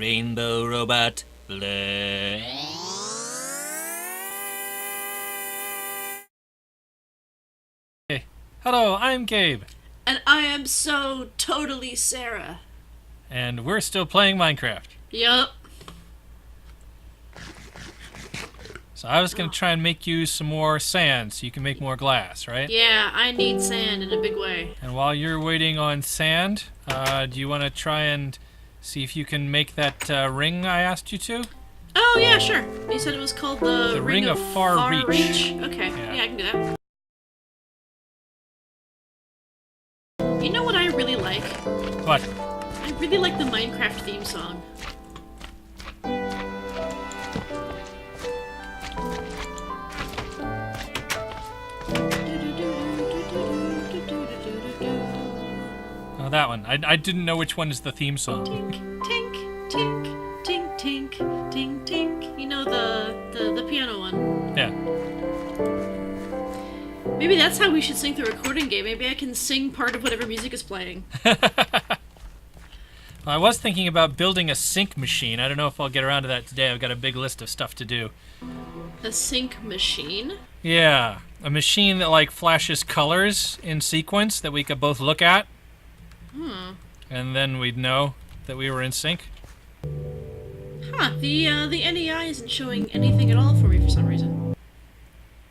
Rainbow Robot Blur. Hey. Hello, I'm Gabe. And I am so totally Sarah. And we're still playing Minecraft. Yup. So I was going to try and make you some more sand so you can make more glass, right? Yeah, I need sand in a big way. And while you're waiting on sand, do you want to try and see if you can make that ring I asked you to? Oh, yeah, sure. You said it was called the Ring of Far Reach. Okay, Yeah. yeah, I can do that. You know what I really like? What? I really like the Minecraft theme song. Oh, that one. I didn't know which one is the theme song. Tink, tink, tink, tink, tink, tink, tink. You know the piano one. Yeah. Maybe that's how we should sync the recording game. Maybe I can sing part of whatever music is playing. I was thinking about building a sync machine. I don't know if I'll get around to that today. I've got a big list of stuff to do. A sync machine? Yeah. A machine that, like, flashes colors in sequence that we could both look at. And then we'd know that we were in sync. Huh, the NEI isn't showing anything at all for me for some reason.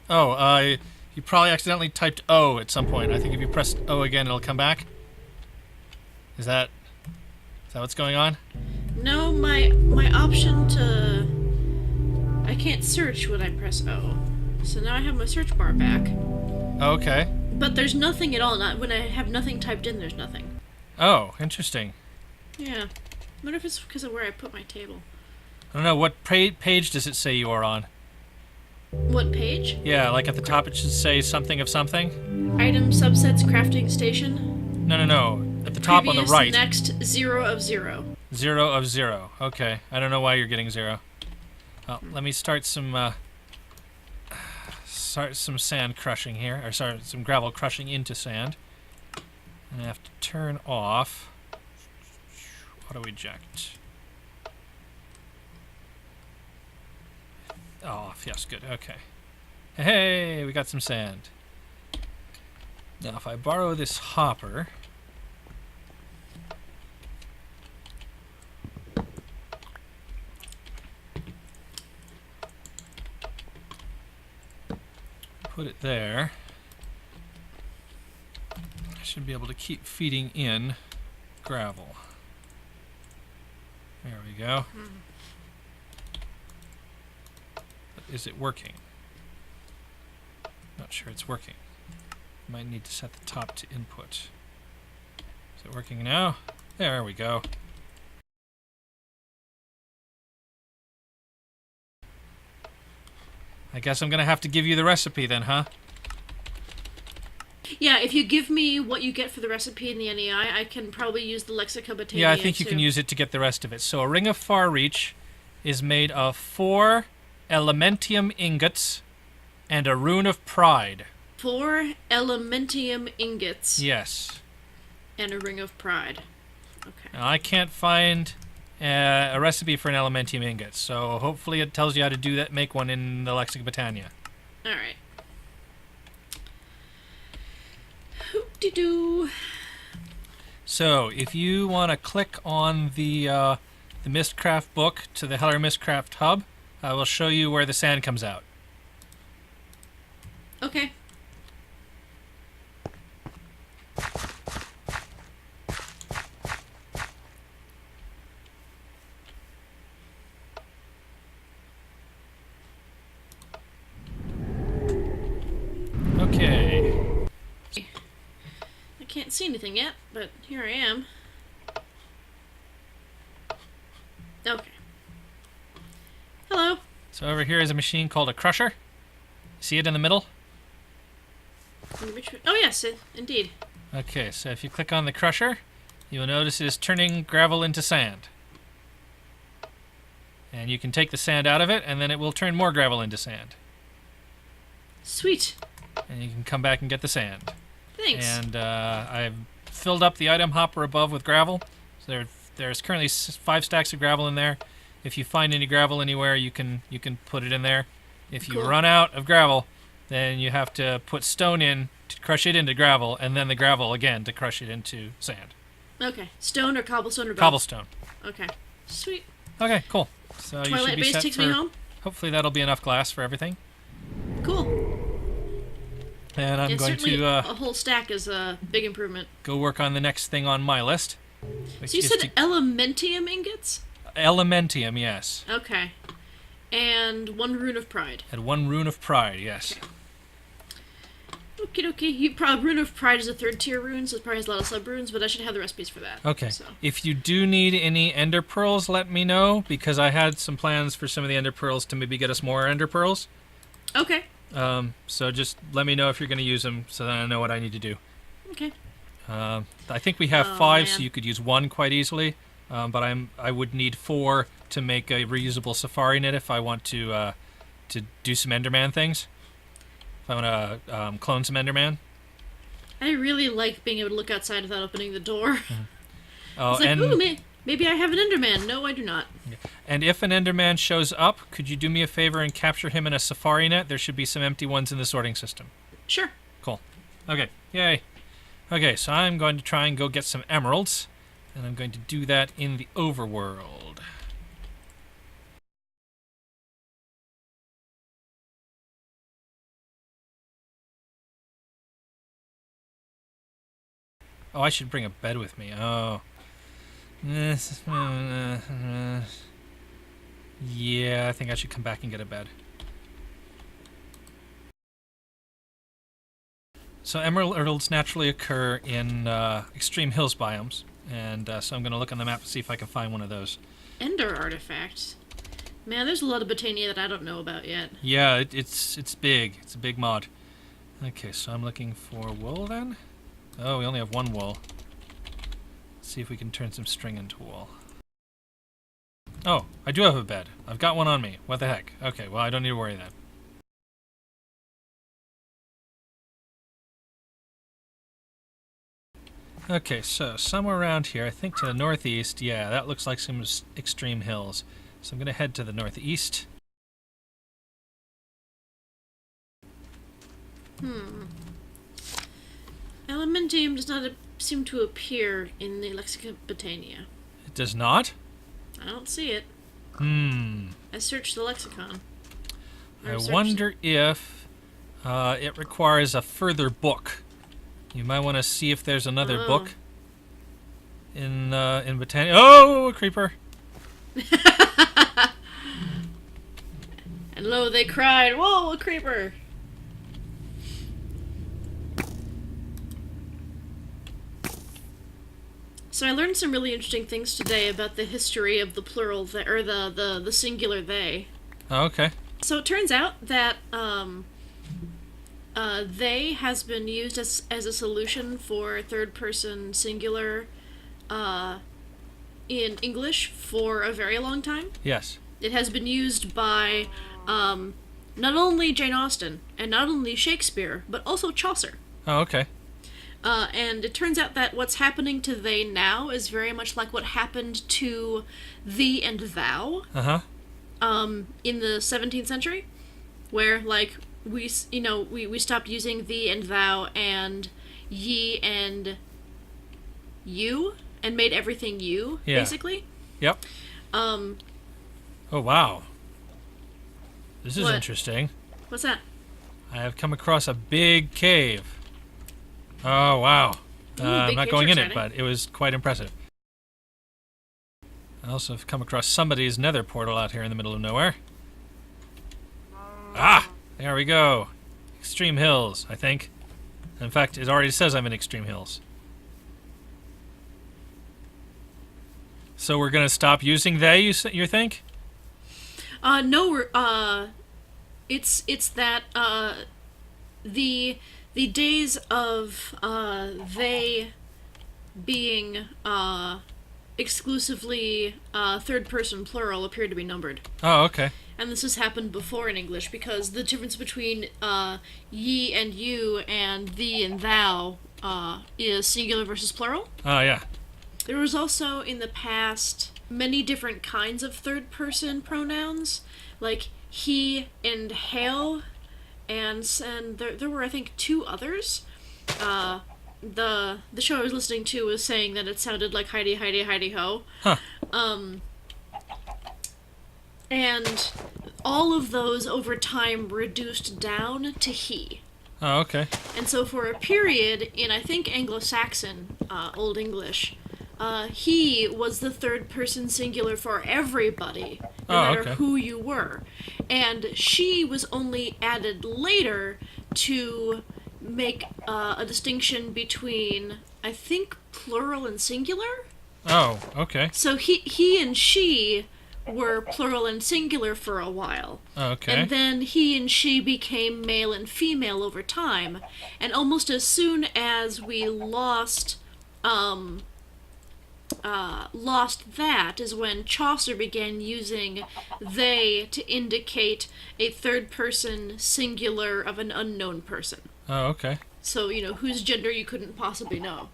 Oh, you probably accidentally typed O at some point. I think if you press O again, it'll come back. Is that what's going on? No, my option to... I can't search when I press O. So now I have my search bar back. Okay. But there's nothing at all. Not when I have nothing typed in, there's nothing. Oh, interesting. Yeah. I wonder if it's because of where I put my table. I don't know. What page does it say you are on? What page? Yeah, like at the top it should say something of something. Item subsets crafting station. No. At the top Previous, on the right. Next 0 of 0. 0 of 0. Okay. I don't know why you're getting 0. Well, let me start some sand crushing here, or sorry, some gravel crushing into sand. And I have to turn off Auto-Eject. Off, yes, good, okay. Hey, we got some sand. Now, if I borrow this hopper, put it there, I should be able to keep feeding in gravel. There we go. But is it working? Not sure it's working. Might need to set the top to input. Is it working now? There we go. I guess I'm gonna have to give you the recipe then, huh? Yeah, if you give me what you get for the recipe in the NEI, I can probably use the Lexica Botania. Yeah, I think you can use it to get the rest of it. So a ring of far reach is made of 4 elementium ingots and a rune of pride. 4 elementium ingots. Yes. And a ring of pride. Okay. Now, I can't find a recipe for an elementium ingot, so hopefully it tells you how to do that. Make one in the Lexica Botania. All right. Hoop-de-doo. So, if you want to click on the Mystcraft book to the Heller Mystcraft hub, I will show you where the sand comes out. Okay. Okay. I can't see anything yet, but here I am. Okay. Hello. So over here is a machine called a crusher. See it in the middle? Oh yes, indeed. Okay, so if you click on the crusher, you will notice it is turning gravel into sand. And you can take the sand out of it, and then it will turn more gravel into sand. Sweet. And you can come back and get the sand. Thanks. And I've filled up the item hopper above with gravel. So there are there's currently 5 stacks of gravel in there. If you find any gravel anywhere, you can put it in there. If you run out of gravel, then you have to put stone in to crush it into gravel, and then the gravel again to crush it into sand. Okay. Stone or cobblestone or both? Cobblestone. Okay. Sweet. Okay, cool. So you should Twilight be base set takes for, me home? hopefully that'll be enough glass for everything. Cool. And I'm going certainly to a whole stack is a big improvement. go work on the next thing on my list. So you said elementium ingots? Elementium, yes. Okay. And 1 rune of pride. And 1 rune of pride, yes. Okie dokie. Rune of pride is a 3rd tier rune, so it probably has a lot of sub runes, but I should have the recipes for that. Okay. So. If you do need any ender pearls, let me know, because I had some plans for some of the ender pearls to maybe get us more ender pearls. Okay. So just let me know if you're going to use them, so that I know what I need to do. Okay. I think we have 5, so you could use 1 quite easily. But I would need 4 to make a reusable safari net if I want to do some Enderman things. If I want to clone some Enderman. I really like being able to look outside without opening the door. Oh, It's like, and ooh, maybe I have an Enderman. No, I do not. and if an Enderman shows up, could you do me a favor and capture him in a safari net? There should be some empty ones in the sorting system. Sure. Cool. Okay. Yay. Okay, so I'm going to try and go get some emeralds. And I'm going to do that in the overworld. Oh, I should bring a bed with me. Oh. Yeah, I think I should come back and get a bed. So emeralds naturally occur in extreme hills biomes. And so I'm going to look on the map to see if I can find one of those. Ender artifacts. Man, there's a lot of Botania that I don't know about yet. Yeah, it's big. It's a big mod. Okay, so I'm looking for wool then. Oh, we only have 1 wool. Let's see if we can turn some string into wool. Oh, I do have a bed. I've got one on me. What the heck? Okay, well, I don't need to worry then. Okay, so somewhere around here, I think to the northeast, yeah, that looks like some extreme hills. So I'm going to head to the northeast. Elementium does not seem to appear in the Lexicon Botania. It does not? I don't see it. I searched the lexicon. I wonder if it requires a further book. You might want to see if there's another book in Botania. Oh, a creeper! And lo, they cried, "Whoa, a creeper!" So I learned some really interesting things today about the history of the plural, or the singular they. Oh, okay. So it turns out that they has been used as a solution for third-person singular in English for a very long time. Yes. It has been used by not only Jane Austen and not only Shakespeare, but also Chaucer. Oh, okay. And it turns out that what's happening to they now is very much like what happened to thee and thou in the 17th century, where like we stopped using thee and thou and ye and you and made everything you, basically. Yep. Oh, wow. This is interesting. What's that? I have come across a big cave. Oh, wow. I'm not going in it, but it was quite impressive. I also have come across somebody's nether portal out here in the middle of nowhere. Ah! There we go. Extreme Hills, I think. In fact, it already says I'm in Extreme Hills. So we're going to stop using they, you think? No, it's that, the days of, they being, exclusively, third-person plural appear to be numbered. Oh, okay. And this has happened before in English, because the difference between, ye and you and thee and thou, is singular versus plural. Oh, yeah. There was also, in the past, many different kinds of third-person pronouns, like he and hale, and there were, I think, 2 others. The show I was listening to was saying that it sounded like Heidi, Heidi, Heidi Ho. Huh. And all of those over time reduced down to he. Oh, okay. And so for a period in, I think, Anglo-Saxon, Old English, he was the third person singular for everybody, no matter who you were. And she was only added later to make a distinction between, I think, plural and singular? Oh, okay. So he and she were plural and singular for a while. Okay. And then he and she became male and female over time. And almost as soon as we lost that is when Chaucer began using they to indicate a third person singular of an unknown person. Oh, okay. So, whose gender you couldn't possibly know.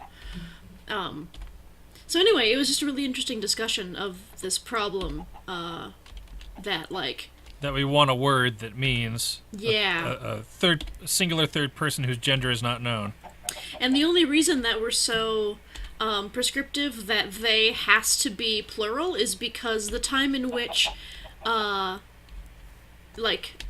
So anyway, it was just a really interesting discussion of this problem, that we want a word that means a singular third person whose gender is not known. And the only reason that we're so prescriptive that they has to be plural is because the time in which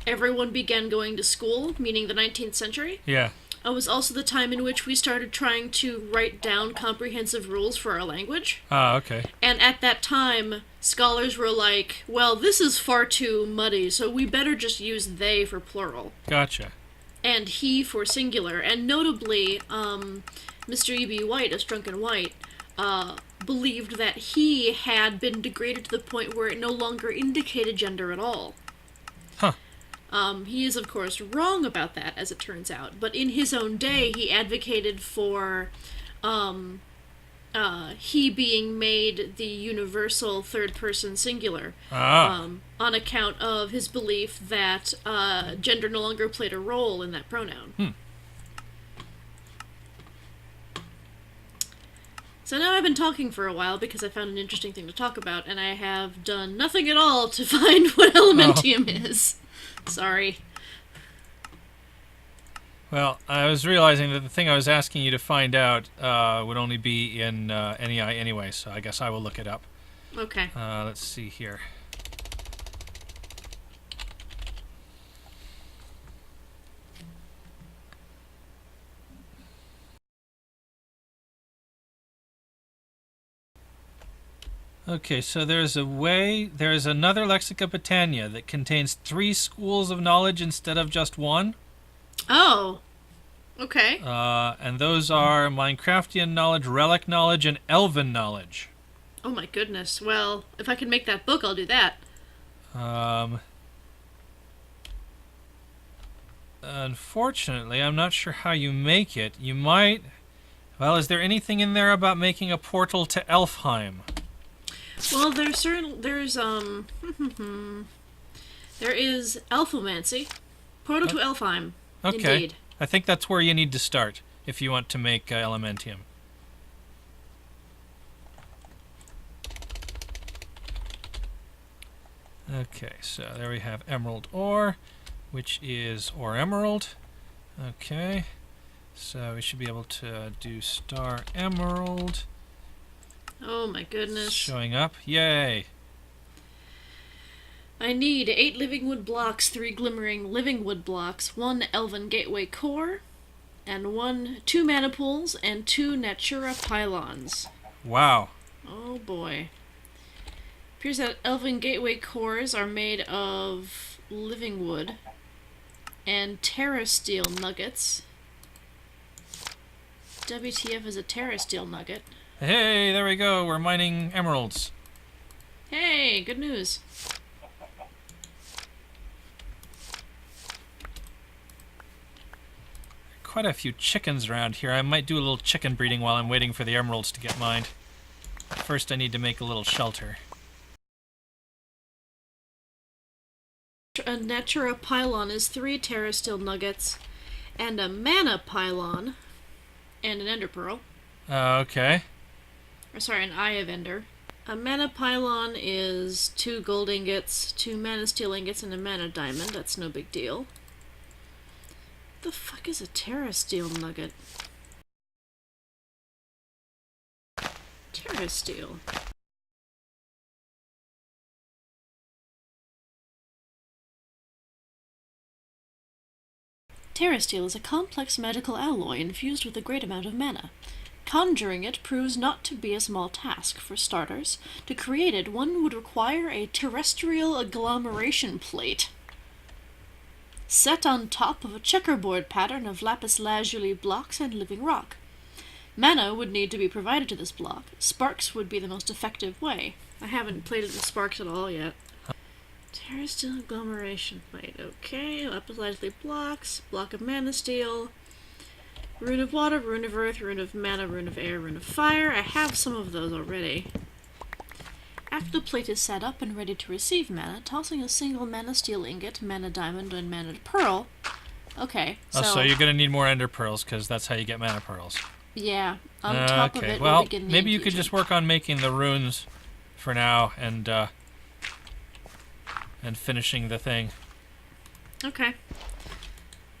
everyone began going to school, meaning the 19th century. Yeah. It was also the time in which we started trying to write down comprehensive rules for our language. Ah, okay. And at that time, scholars were like, well, this is far too muddy, so we better just use they for plural. Gotcha. And he for singular. And notably, Mr. E.B. White of Drunken White believed that he had been degraded to the point where it no longer indicated gender at all. Huh. He is, of course, wrong about that, as it turns out. But in his own day, he advocated for he being made the universal third-person singular on account of his belief that gender no longer played a role in that pronoun. So now I've been talking for a while because I found an interesting thing to talk about, and I have done nothing at all to find what Elementium is. Sorry. Well, I was realizing that the thing I was asking you to find out would only be in NEI anyway, so I guess I will look it up. Okay. Let's see here. Okay, so there's another Lexica Botania that contains 3 schools of knowledge instead of just 1. Oh, okay. And those are Minecraftian knowledge, relic knowledge, and elven knowledge. Oh my goodness. Well, if I can make that book, I'll do that. Unfortunately, I'm not sure how you make it. You might... Well, is there anything in there about making a portal to Elfheim? Well, there is Elfomancy. Portal to Elfheim. Okay. Indeed. I think that's where you need to start if you want to make Elementium. Okay, so there we have emerald ore, which is ore emerald. Okay, so we should be able to do star emerald. Oh my goodness. Showing up. Yay! I need 8 living wood blocks, 3 glimmering living wood blocks, 1 elven gateway core, and 2 mana pools, and 2 natura pylons. Wow. Oh boy. Appears that elven gateway cores are made of living wood and terra steel nuggets. WTF is a terra steel nugget? Hey, there we go. We're mining emeralds. Hey, good news. Quite a few chickens around here. I might do a little chicken breeding while I'm waiting for the emeralds to get mined. First, I need to make a little shelter. A natura pylon is 3 terra steel nuggets, and a mana pylon, and an ender pearl. Okay. Or sorry, an Eye of Ender. A mana pylon is 2 gold ingots, 2 mana steel ingots, and a mana diamond. That's no big deal. What the fuck is a Terra Steel nugget? Terra Steel. Terra Steel is a complex magical alloy infused with a great amount of mana. Conjuring it proves not to be a small task. For starters, to create it, one would require a terrestrial agglomeration plate set on top of a checkerboard pattern of lapis lazuli blocks and living rock. Mana would need to be provided to this block. Sparks would be the most effective way. I haven't played it with sparks at all yet. Terra Steel agglomeration plate. Okay, lapis lazuli blocks, block of mana steel, rune of water, rune of earth, rune of mana, rune of air, rune of fire. I have some of those already. After the plate is set up and ready to receive mana, tossing a single mana steel ingot, mana diamond, and mana pearl. Okay, so... Oh, so you're going to need more ender pearls, because that's how you get mana pearls. Yeah, on top of it, well, we'll begin the maybe you infusion. could just work on making the runes for now, and finishing the thing. Okay.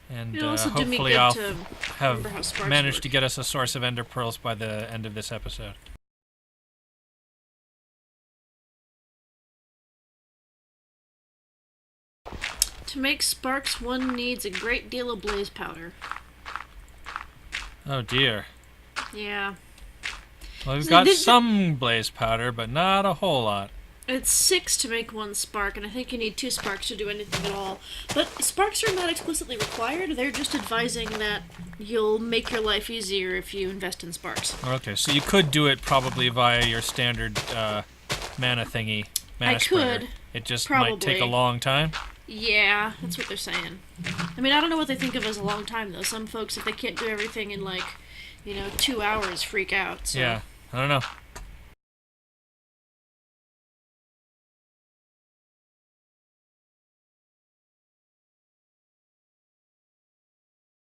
And It also did me hopefully good I'll to have remember how sparks managed work. to get us a source of ender pearls by the end of this episode. To make sparks, one needs a great deal of blaze powder. Oh dear. Yeah. Well, we've So got this- some blaze powder, but not a whole lot. It's 6 to make 1 spark, and I think you need 2 sparks to do anything at all. But sparks are not explicitly required, they're just advising that you'll make your life easier if you invest in sparks. Okay, so you could do it probably via your standard mana thingy. Mana I spreader. could, It just might take a probably. long time. Yeah, that's what they're saying. I mean, I don't know what they think of as a long time, though. Some folks, if they can't do everything in, 2 hours, freak out. So. Yeah, I don't know.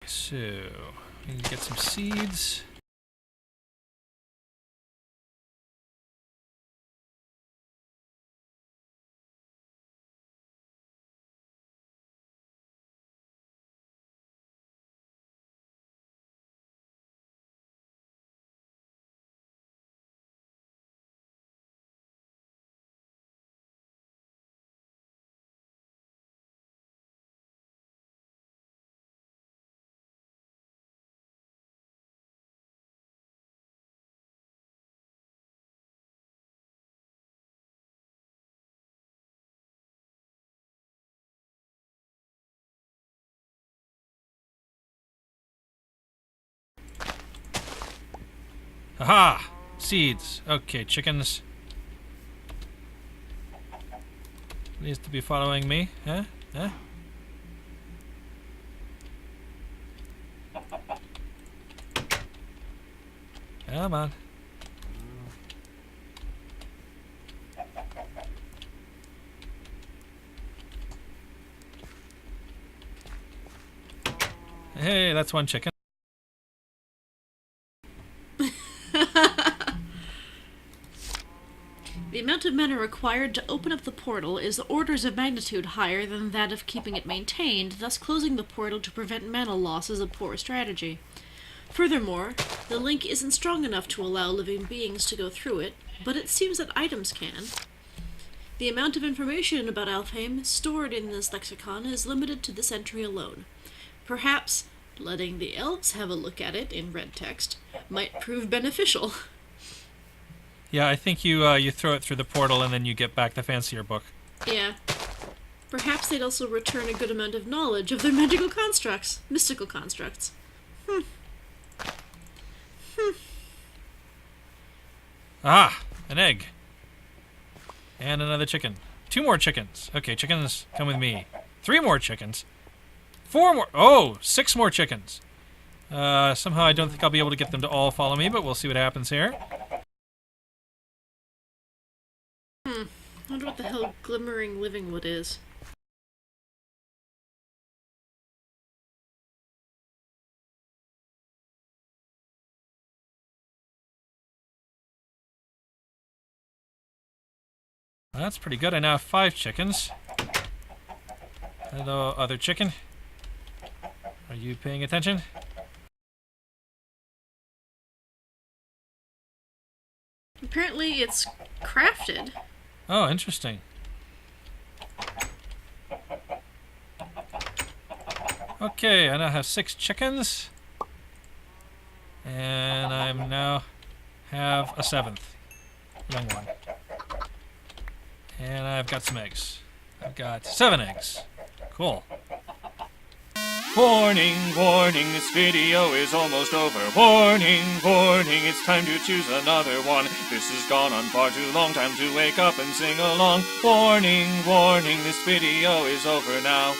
So, we need to get some seeds. Aha! Seeds. Okay, chickens. Needs to be following me, huh? Huh? Come on. Hey, that's one chicken. The amount of mana required to open up the portal is orders of magnitude higher than that of keeping it maintained, thus closing the portal to prevent mana loss is a poor strategy. Furthermore, the link isn't strong enough to allow living beings to go through it, but it seems that items can. The amount of information about Alfheim stored in this lexicon is limited to this entry alone. Perhaps letting the elves have a look at it in red text might prove beneficial. Yeah, I think you throw it through the portal and then you get back the fancier book. Yeah. Perhaps they'd also return a good amount of knowledge of their magical constructs, mystical constructs. Ah, an egg. And another chicken. 2 more chickens. Okay, chickens, come with me. 3 more chickens. 4 more. Oh, 6 more chickens. Somehow I don't think I'll be able to get them to all follow me, but we'll see what happens here. I wonder what the hell glimmering living wood is. That's pretty good. I now have 5 chickens. Hello, other chicken. Are you paying attention? Apparently it's crafted. Oh, interesting. Okay, I now have 6 chickens. And I now have a 7th young one. And I've got some eggs. I've got 7 eggs. Cool. Warning, warning, this video is almost over. Warning, warning, it's time to choose another one. This has gone on far too long, time to wake up and sing along. Warning, warning, this video is over now.